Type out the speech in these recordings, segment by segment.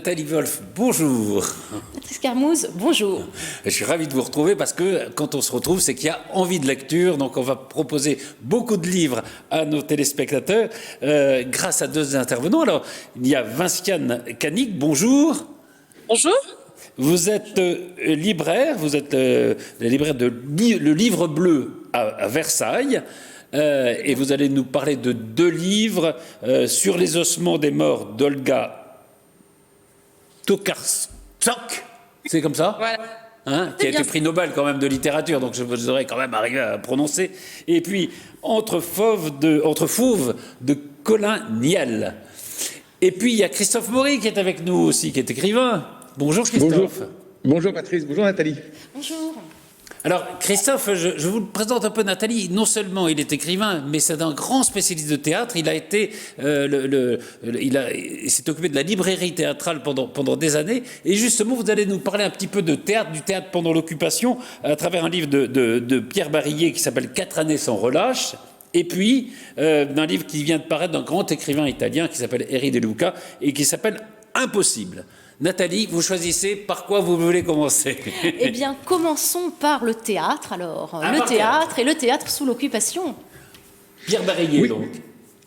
Nathalie Wolf, bonjour. Patrice Carmouze, bonjour. Je suis ravi de vous retrouver parce que quand on se retrouve, c'est qu'il y a envie de lecture. Donc on va proposer beaucoup de livres à nos téléspectateurs grâce à deux intervenants. Alors, il y a Vinciane Canic, bonjour. Bonjour. Vous êtes libraire, vous êtes la libraire de Le Livre Bleu à Versailles. Et vous allez nous parler de deux livres sur les ossements des morts d'Olga Tokarczuk, c'est comme ça, voilà. Hein, qui a été prix Nobel quand même de littérature, donc je vous aurais quand même arrivé à prononcer. Et puis Entre fauves de Colin Niel. Et puis il y a Christophe Maury qui est avec nous aussi, qui est écrivain. Bonjour Christophe. Bonjour Patrice, bonjour Nathalie. Bonjour. Alors Christophe, je vous présente un peu Nathalie. Non seulement il est écrivain, mais c'est un grand spécialiste de théâtre. Il a été, il s'est occupé de la librairie théâtrale pendant des années. Et justement, vous allez nous parler un petit peu de théâtre, du théâtre pendant l'occupation, à travers un livre de Pierre Barillet qui s'appelle 4 années sans relâche. Et puis d'un livre qui vient de paraître d'un grand écrivain italien qui s'appelle Eri De Luca et qui s'appelle Impossible. Nathalie, vous choisissez par quoi vous voulez commencer? Eh bien, commençons par le théâtre, alors. Ah, le théâtre et le théâtre sous l'occupation. Pierre Barillet, oui. donc.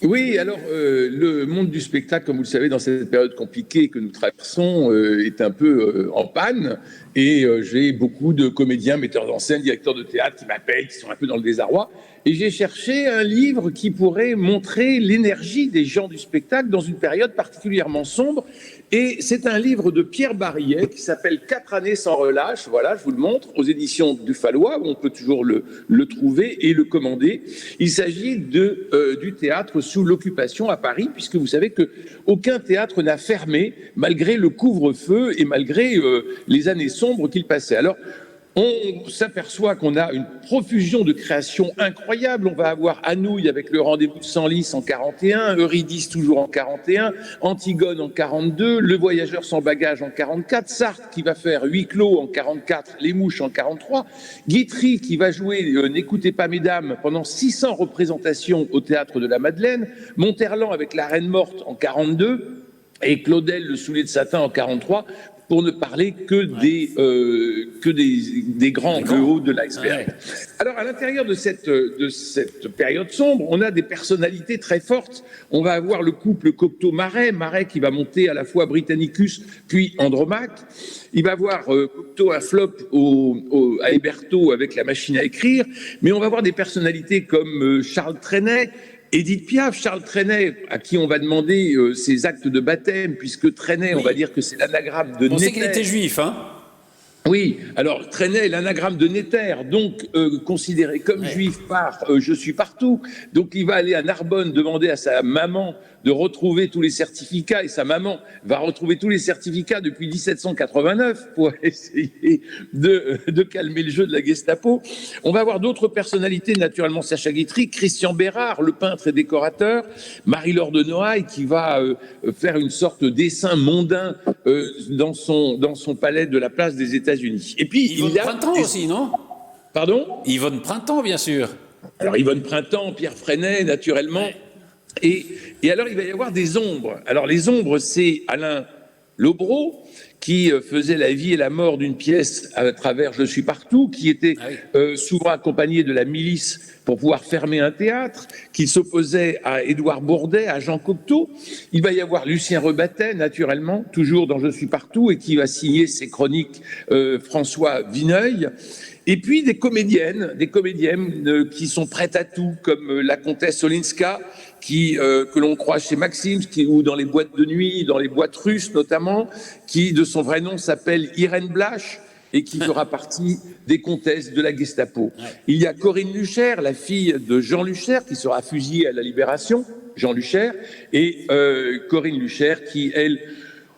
Oui, alors le monde du spectacle, comme vous le savez, dans cette période compliquée que nous traversons, est un peu en panne. Et j'ai beaucoup de comédiens, metteurs en scène, directeurs de théâtre qui m'appellent, qui sont un peu dans le désarroi. Et j'ai cherché un livre qui pourrait montrer l'énergie des gens du spectacle dans une période particulièrement sombre. Et c'est un livre de Pierre Barillet qui s'appelle 4 années sans relâche. Voilà, je vous le montre, aux éditions du Fallois, où on peut toujours le trouver et le commander. Il s'agit du théâtre sous l'occupation à Paris, puisque vous savez qu'aucun théâtre n'a fermé, malgré le couvre-feu et malgré les années sombres qu'il passait. Alors, on s'aperçoit qu'on a une profusion de créations incroyables. On va avoir Anouilh avec le rendez-vous de Senlis en 41, Eurydice toujours en 41, Antigone en 42, Le voyageur sans bagage en 44, Sartre qui va faire Huis clos en 44, Les mouches en 43, Guitry qui va jouer N'écoutez pas mesdames pendant 600 représentations au théâtre de la Madeleine, Monterland avec La Reine morte en 42 et Claudel le soulier de satin en 43. Pour ne parler que des grands, le haut de l'iceberg. Ouais. Alors, à l'intérieur de cette période sombre, on a des personnalités très fortes. On va avoir le couple Cocteau-Marais, Marais qui va monter à la fois Britannicus puis Andromaque. Il va avoir Cocteau un flop à Hébertot avec La machine à écrire. Mais on va avoir des personnalités comme Charles Trenet, Édith Piaf, Charles Trenet, à qui on va demander ses actes de baptême, puisque Trenet, oui. On va dire que c'est l'anagramme de Néter. On sait qu'il était juif, hein? Oui, alors Trenet est l'anagramme de Néter, donc considéré comme juif par Je suis partout. Donc il va aller à Narbonne demander à sa maman de retrouver tous les certificats, et sa maman va retrouver tous les certificats depuis 1789 pour essayer de calmer le jeu de la Gestapo. On va avoir d'autres personnalités, naturellement Sacha Guitry, Christian Bérard, le peintre et décorateur, Marie-Laure de Noailles qui va faire une sorte de dessin mondain dans son palais de la place des États-Unis. Et puis Yvonne Printemps aussi, non? Pardon? Yvonne Printemps, bien sûr. Alors Yvonne Printemps, Pierre Freinet, naturellement. Ouais. Et alors, il va y avoir des ombres. Alors, les ombres, c'est Alain Lobreau, qui faisait la vie et la mort d'une pièce à travers Je suis partout, qui était souvent accompagné de la milice pour pouvoir fermer un théâtre, qui s'opposait à Édouard Bourdet, à Jean Cocteau. Il va y avoir Lucien Rebattet, naturellement, toujours dans Je suis partout, et qui va signer ses chroniques François Vineuil. Et puis des comédiennes qui sont prêtes à tout, comme la comtesse Olinska, que l'on croit chez Maxime, ou dans les boîtes de nuit, dans les boîtes russes notamment, qui de son vrai nom s'appelle Irène Blache et qui fera partie des comtesses de la Gestapo. Il y a Corinne Luchaire, la fille de Jean Luchaire, qui sera fusillée à la Libération, Jean Luchaire, et Corinne Luchaire qui, elle,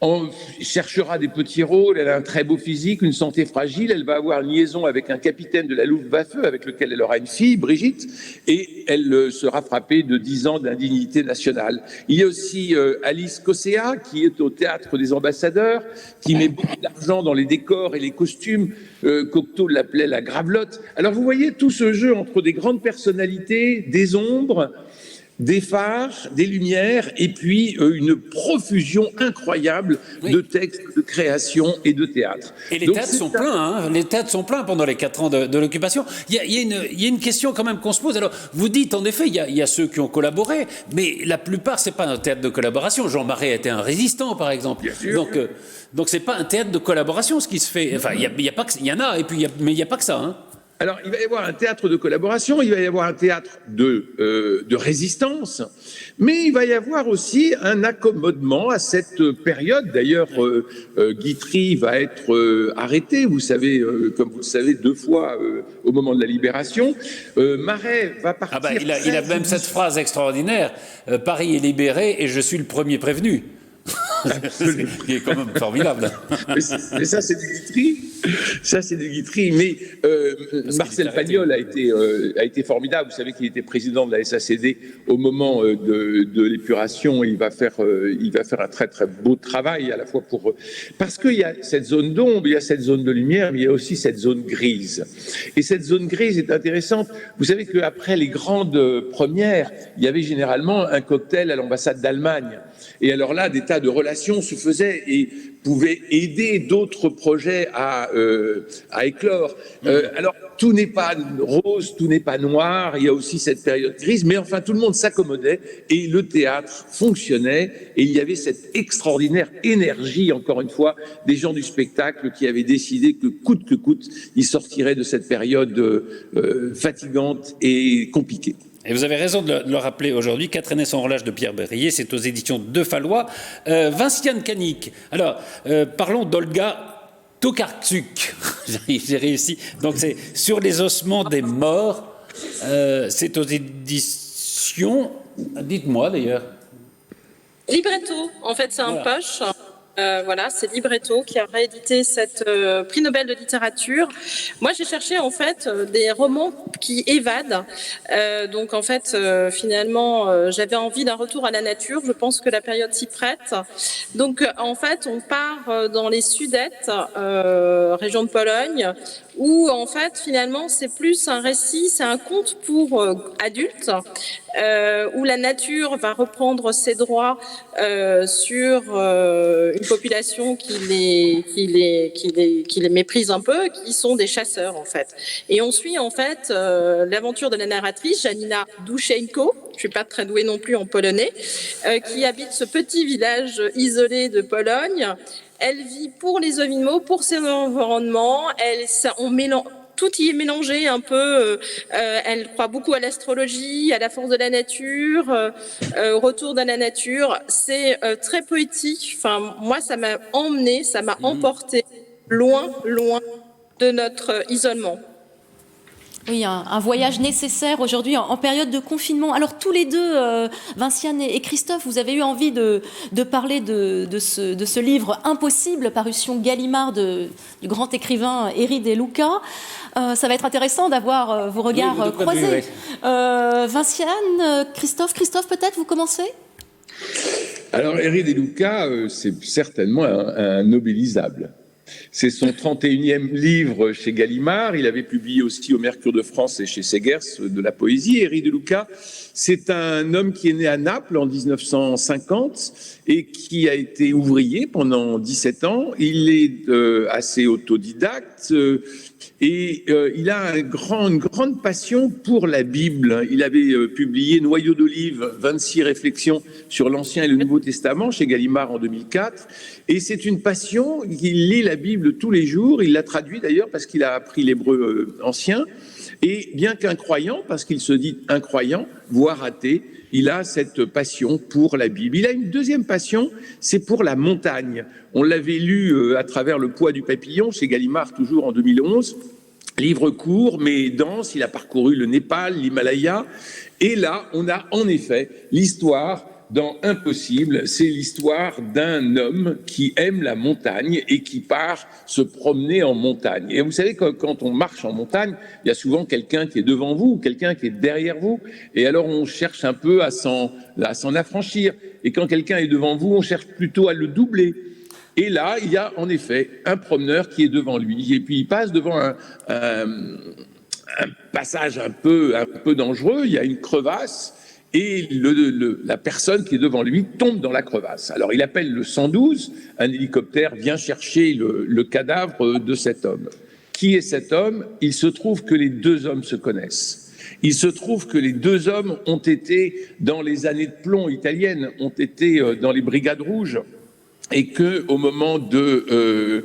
on cherchera des petits rôles, elle a un très beau physique, une santé fragile, elle va avoir une liaison avec un capitaine de la Luftwaffe avec lequel elle aura une fille, Brigitte, et elle sera frappée de 10 ans d'indignité nationale. Il y a aussi Alice Cossea qui est au Théâtre des Ambassadeurs, qui met beaucoup d'argent dans les décors et les costumes, Cocteau l'appelait la gravelotte. Alors vous voyez tout ce jeu entre des grandes personnalités, des ombres, des phares, des lumières, et puis une profusion incroyable de textes, de création et de théâtre. Et les théâtres sont pleins, hein. Les théâtres sont pleins pendant les 4 ans de l'occupation. Il y a une question quand même qu'on se pose. Alors, vous dites, en effet, il y a ceux qui ont collaboré, mais la plupart, c'est pas un théâtre de collaboration. Jean Marais était un résistant, par exemple. Bien sûr. Donc c'est pas un théâtre de collaboration, ce qui se fait. Enfin, il y en a, mais il n'y a pas que ça, hein. Alors, il va y avoir un théâtre de collaboration, il va y avoir un théâtre de résistance, mais il va y avoir aussi un accommodement à cette période. D'ailleurs, Guitry va être arrêté, vous savez, comme vous le savez, 2 fois au moment de la Libération. Marais va partir... Ah bah, il a même cette phrase extraordinaire, Paris est libéré et je suis le premier prévenu. Qui est quand même formidable. Mais ça, c'est du Guitry. Ça, c'est du Guitry. Mais Marcel Pagnol a été formidable. Vous savez qu'il était président de la SACD au moment de l'épuration. Il va faire un très, très beau travail à la fois parce qu'il y a cette zone d'ombre, il y a cette zone de lumière, mais il y a aussi cette zone grise. Et cette zone grise est intéressante. Vous savez qu'après les grandes premières, il y avait généralement un cocktail à l'ambassade d'Allemagne. Et alors là, des tas de relations se faisaient et pouvaient aider d'autres projets à éclore. Alors, tout n'est pas rose, tout n'est pas noir, il y a aussi cette période grise, mais enfin, tout le monde s'accommodait et le théâtre fonctionnait et il y avait cette extraordinaire énergie, encore une fois, des gens du spectacle qui avaient décidé que coûte, ils sortiraient de cette période fatigante et compliquée. Et vous avez raison de le rappeler aujourd'hui, 4 années sans relâche de Pierre Berruyer, c'est aux éditions de Fallois. Vinciane Canic, alors parlons d'Olga Tokarczuk, j'ai réussi, donc c'est Sur les ossements des morts, c'est aux éditions, dites-moi d'ailleurs. Libretto, en fait c'est un poche. Voilà, c'est Libretto qui a réédité cette prix Nobel de littérature. Moi, j'ai cherché en fait des romans qui évadent. Donc en fait, finalement, j'avais envie d'un retour à la nature. Je pense que la période s'y prête. Donc en fait, on part dans les Sudètes, région de Pologne, où en fait, finalement, c'est plus un récit, c'est un conte pour adultes, où la nature va reprendre ses droits sur une population qui les méprise un peu, qui sont des chasseurs en fait. Et on suit en fait l'aventure de la narratrice Janina Douchenko, je suis pas très douée non plus en polonais, qui habite ce petit village isolé de Pologne. Elle vit pour les animaux, pour ses environnements. Tout y est mélangé un peu. Elle croit beaucoup à l'astrologie, à la force de la nature, au retour de la nature. C'est très poétique. Enfin, moi, ça m'a emmené, ça m'a emporté loin de notre isolement. Oui, un voyage nécessaire aujourd'hui en période de confinement. Alors tous les deux, Vinciane et Christophe, vous avez eu envie de parler de ce livre Impossible, parution Gallimard du grand écrivain Eri De Luca. Ça va être intéressant d'avoir vos regards croisés. Vinciane, Christophe, peut-être vous commencez ? Alors Eri De Luca, c'est certainement un nobilisable. C'est son 31e livre chez Gallimard. Il avait publié aussi au Mercure de France et chez Segers de la poésie. Eri De Luca, c'est un homme qui est né à Naples en 1950 et qui a été ouvrier pendant 17 ans. Il est assez autodidacte et il a une grande passion pour la Bible. Il avait publié Noyau d'olive, 26 réflexions sur l'Ancien et le Nouveau Testament chez Gallimard en 2004. Et c'est une passion. Il lit la Bible tous les jours. Il l'a traduit d'ailleurs parce qu'il a appris l'hébreu ancien. Et bien qu'incroyant, parce qu'il se dit incroyant, voire athée, il a cette passion pour la Bible. Il a une deuxième passion, c'est pour la montagne. On l'avait lu à travers Le poids du papillon, chez Gallimard, toujours en 2011. Livre court, mais dense. Il a parcouru le Népal, l'Himalaya. Et là, on a en effet l'histoire dans Impossible, c'est l'histoire d'un homme qui aime la montagne et qui part se promener en montagne. Et vous savez, quand on marche en montagne, il y a souvent quelqu'un qui est devant vous, quelqu'un qui est derrière vous, et alors on cherche un peu à s'en affranchir. Et quand quelqu'un est devant vous, on cherche plutôt à le doubler. Et là, il y a en effet un promeneur qui est devant lui, et puis il passe devant un passage un peu dangereux, il y a une crevasse, et la personne qui est devant lui tombe dans la crevasse. Alors il appelle le 112, un hélicoptère vient chercher le cadavre de cet homme. Qui est cet homme? Il se trouve que les deux hommes se connaissent. Il se trouve que les deux hommes ont été, dans les années de plomb italiennes, ont été dans les brigades rouges, et qu'au moment des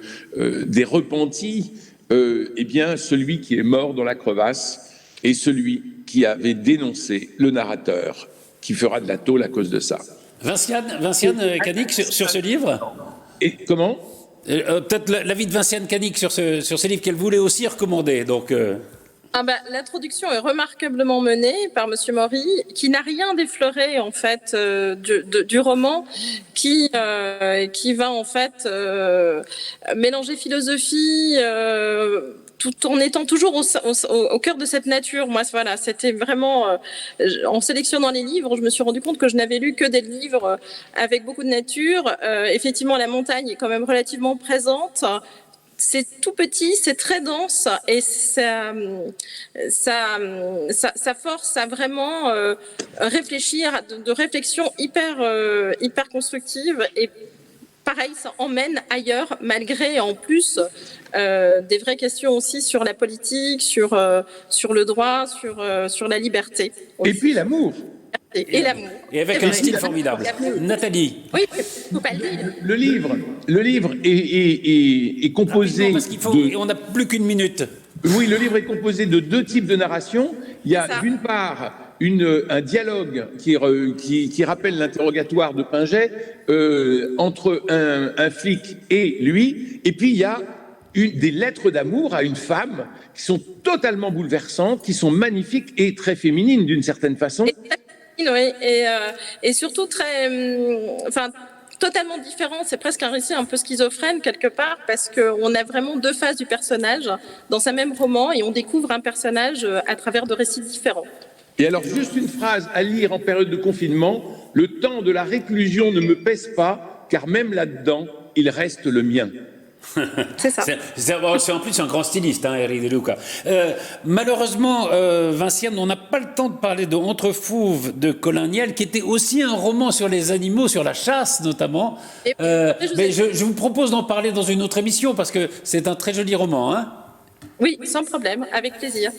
repentis, eh bien, celui qui est mort dans la crevasse est celui qui avait dénoncé le narrateur, qui fera de la tôle à cause de ça. Vinciane Canic sur ce livre. Et comment? Peut-être l'avis de Vinciane Canic sur ce livre qu'elle voulait aussi recommander. Donc, l'introduction est remarquablement menée par Monsieur Maury, qui n'a rien défloré en fait du roman, qui va en fait mélanger philosophie. Tout en étant toujours au cœur de cette nature. Moi, voilà, c'était vraiment... en sélectionnant les livres, je me suis rendu compte que je n'avais lu que des livres avec beaucoup de nature. Effectivement, la montagne est quand même relativement présente. C'est tout petit, c'est très dense et ça force à vraiment réfléchir, de réflexion hyper constructive et pareil, ça emmène ailleurs, malgré en plus des vraies questions aussi sur la politique, sur le droit, sur la liberté. Aussi. Et puis l'amour. Et l'amour. Et avec un style formidable. Nathalie. Oui, faut pas le dire. Le livre est composé parce on n'a plus qu'une minute. Oui, le livre est composé de deux types de narration. Il y a d'une part un dialogue qui rappelle l'interrogatoire de Pinget entre un flic et lui, et puis il y a des lettres d'amour à une femme qui sont totalement bouleversantes, qui sont magnifiques et très féminines d'une certaine façon. Oui, et surtout totalement différent. C'est presque un récit un peu schizophrène quelque part, parce qu'on a vraiment deux phases du personnage dans un même roman et on découvre un personnage à travers deux récits différents. Et alors, juste une phrase à lire en période de confinement. Le temps de la réclusion ne me pèse pas, car même là-dedans, il reste le mien. C'est ça. C'est en plus un grand styliste, Eric De Luca. Malheureusement, Vinciane, on n'a pas le temps de parler de Entre fouves de Colin Niel, qui était aussi un roman sur les animaux, sur la chasse notamment. Mais je vous propose d'en parler dans une autre émission, parce que c'est un très joli roman. Oui, sans problème, avec plaisir.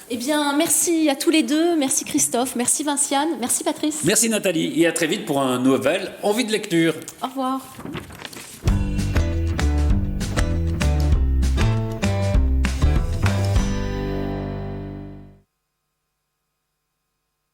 Eh bien, merci à tous les deux. Merci Christophe, merci Vinciane, merci Patrice. Merci Nathalie, et à très vite pour un nouvel Envie de lecture. Au revoir.